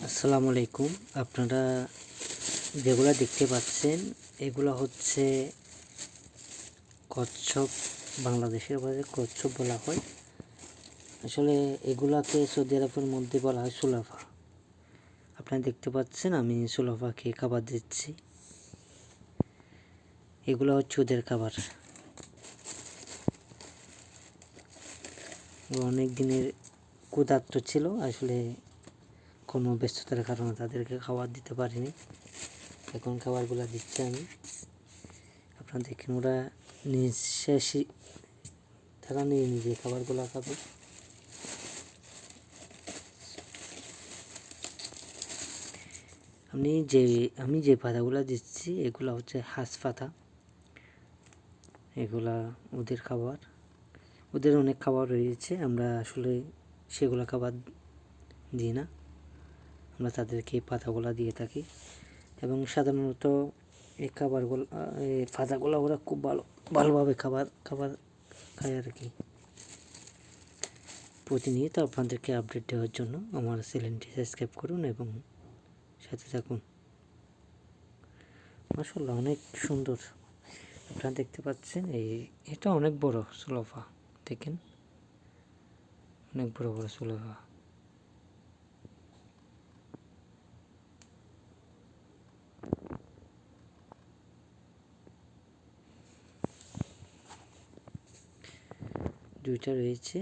আসসালামু আলাইকুম। আপনারা যেগুলো দেখতে পাচ্ছেন এগুলো হচ্ছে কচ্ছপ। বাংলাদেশের বাইরে কচ্ছপ বলা হয়। আসলে এগুলাকে সৌদি আরবের মধ্যে বলা হয় সুলাফা। আপনারা দেখতে পাচ্ছেন আমি সুলাফাকে খাবার দিচ্ছি। এগুলো হচ্ছে ওদের খাবার। অনেক দিনের ক্ষুধার্ত ছিল, আসলে কোনো ব্যস্ততার কারণে তাদেরকে খাবার দিতে পারিনি। এখন খাবারগুলো দিচ্ছি আমি। আপনারা দেখেন ওরা নিঃশ্বাসী, তারা নিজে খাবারগুলো খাবে। আমি যে পাতাগুলো দিচ্ছি এগুলো হচ্ছে হাঁস পাতা। এগুলা ওদের খাবার। ওদের অনেক খাবার রয়েছে, আমরা আসলে সেগুলো খাবার দিই না, আমরা তাদেরকে পাতাগুলো দিয়ে থাকি। এবং সাধারণত এই খাবারগুলো, এই পাতাগুলো ওরা খুব ভালোভাবে খাবার খায় আর কি। প্রতিনিয়ত আপনাদেরকে আপডেট দেওয়ার জন্য আমার চ্যানেলটি সাবস্ক্রাইব করুন এবং সাথে থাকুন। মাশাআল্লাহ অনেক সুন্দর। আপনারা দেখতে পাচ্ছেন এটা অনেক বড় সুলাফা। দেখেন অনেক বড় বড় সুলাফা। দুইটা রয়েছে।